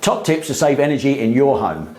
Top tips to save energy in your home.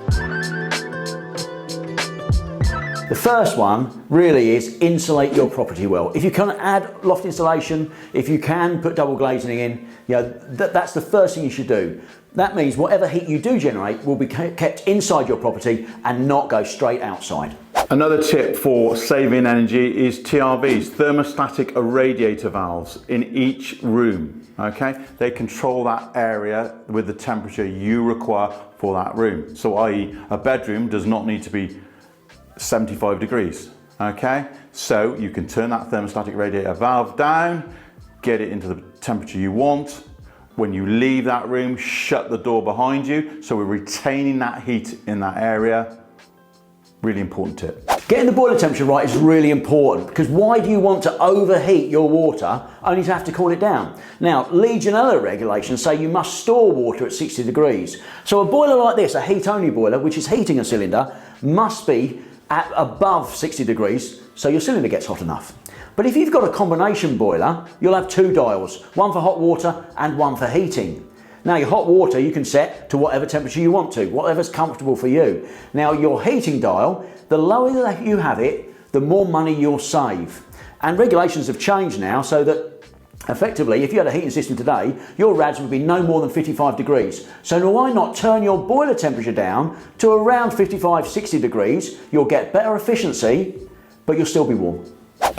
The first one really is insulate your property well. If you can add loft insulation, if you can put double glazing in, that's the first thing you should do. That means whatever heat you do generate will be kept inside your property and not go straight outside. Another tip for saving energy is TRVs, thermostatic radiator valves, in each room. Okay, they control that area with the temperature you require for that room. So i.e. a bedroom does not need to be 75 degrees. Okay, so you can turn that thermostatic radiator valve down, get it into the temperature you want. When you leave that room, shut the door behind you, so we're retaining that heat in that area. Really important tip. Getting the boiler temperature right is really important, because why do you want to overheat your water only to have to cool it down? Now, Legionella regulations say you must store water at 60 degrees. So a boiler like this, a heat-only boiler, which is heating a cylinder, must be at above 60 degrees, so your cylinder gets hot enough. But if you've got a combination boiler, you'll have two dials, one for hot water and one for heating. Now your hot water you can set to whatever temperature you want to, whatever's comfortable for you. Now your heating dial, the lower that you have it, the more money you'll save. And regulations have changed now so that effectively, if you had a heating system today, your rads would be no more than 55 degrees. So why not turn your boiler temperature down to around 55, 60 degrees? You'll get better efficiency, but you'll still be warm.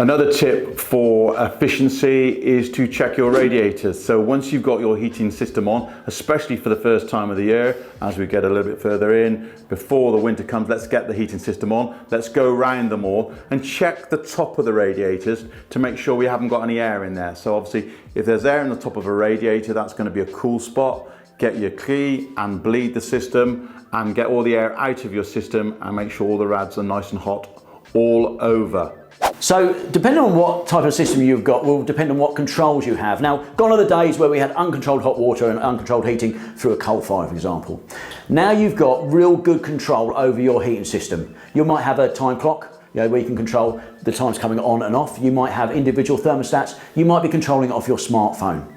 Another tip for efficiency is to check your radiators. So once you've got your heating system on, especially for the first time of the year, as we get a little bit further in, before the winter comes, let's get the heating system on. Let's go around them all and check the top of the radiators to make sure we haven't got any air in there. So obviously, if there's air in the top of a radiator, that's going to be a cool spot. Get your key and bleed the system and get all the air out of your system and make sure all the rads are nice and hot all over. So depending on what type of system you've got will depend on what controls you have. Now, gone are the days where we had uncontrolled hot water and uncontrolled heating through a coal fire, for example. Now you've got real good control over your heating system. You might have a time clock, where you can control the times coming on and off. You might have individual thermostats. You might be controlling it off your smartphone.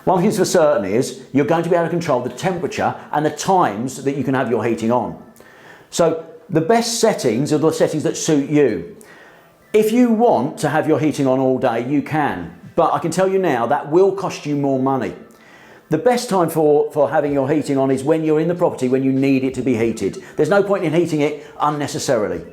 One thing for certain is you're going to be able to control the temperature and the times that you can have your heating on. So the best settings are the settings that suit you. If you want to have your heating on all day, you can, but I can tell you now that will cost you more money. The best time for having your heating on is when you're in the property, when you need it to be heated. There's no point in heating it unnecessarily.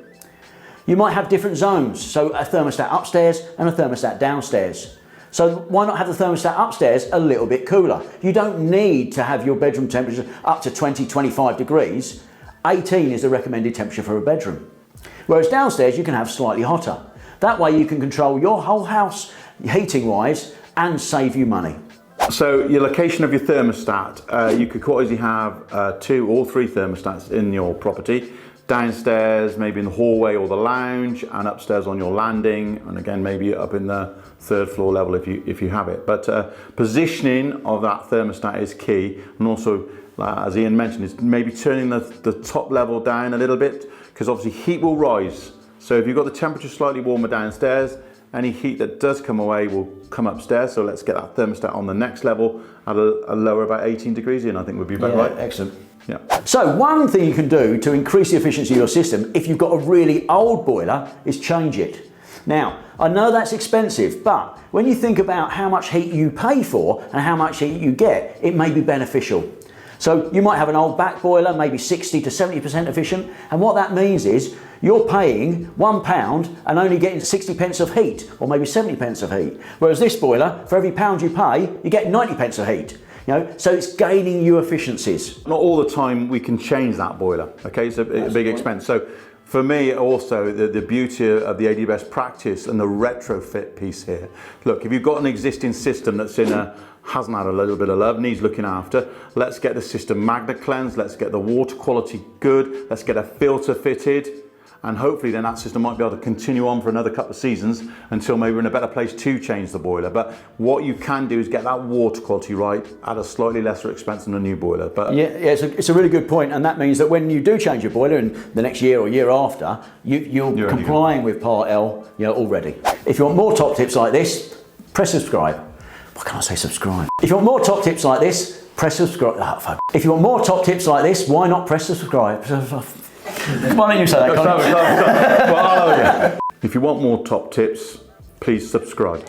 You might have different zones, so a thermostat upstairs and a thermostat downstairs. So why not have the thermostat upstairs a little bit cooler? You don't need to have your bedroom temperature up to 20, 25 degrees. 18 is the recommended temperature for a bedroom. Whereas downstairs you can have slightly hotter. That way you can control your whole house heating wise and save you money. So your location of your thermostat, you could quite easily have 2 or 3 thermostats in your property. Downstairs, maybe in the hallway or the lounge, and upstairs on your landing, and again maybe up in the 3rd floor level if you have it. But positioning of that thermostat is key, and also as Ian mentioned, is maybe turning the top level down a little bit, because obviously heat will rise. So if you've got the temperature slightly warmer downstairs, any heat that does come away will come upstairs. So let's get that thermostat on the next level at a lower, about 18 degrees in, I think would be about right. Excellent. Yeah. So one thing you can do to increase the efficiency of your system, if you've got a really old boiler, is change it. Now, I know that's expensive, but when you think about how much heat you pay for and how much heat you get, it may be beneficial. So you might have an old back boiler, maybe 60 to 70% efficient, and what that means is you're paying £1 and only getting 60 pence of heat, or maybe 70 pence of heat. Whereas this boiler, for every £1 you pay, you get 90 pence of heat. So it's gaining you efficiencies. Not all the time we can change that boiler, okay? It's a big expense. So for me also, the beauty of the ADEY best practice and the retrofit piece here. Look, if you've got an existing system that's hasn't had a little bit of love, needs looking after, let's get the system magna cleansed, let's get the water quality good, let's get a filter fitted, and hopefully then that system might be able to continue on for another couple of seasons until maybe we're in a better place to change the boiler. But what you can do is get that water quality right at a slightly lesser expense than a new boiler. But it's a really good point, and that means that when you do change your boiler in the next year or year after, you're complying with Part L already. If you want more top tips like this, press subscribe. Why can't I say subscribe? If you want more top tips like this, Press subscribe. Oh, fuck. If you want more top tips like this, why not press subscribe? Why don't you say that, Colin? Well, I'll have a go. If you want more top tips, please subscribe.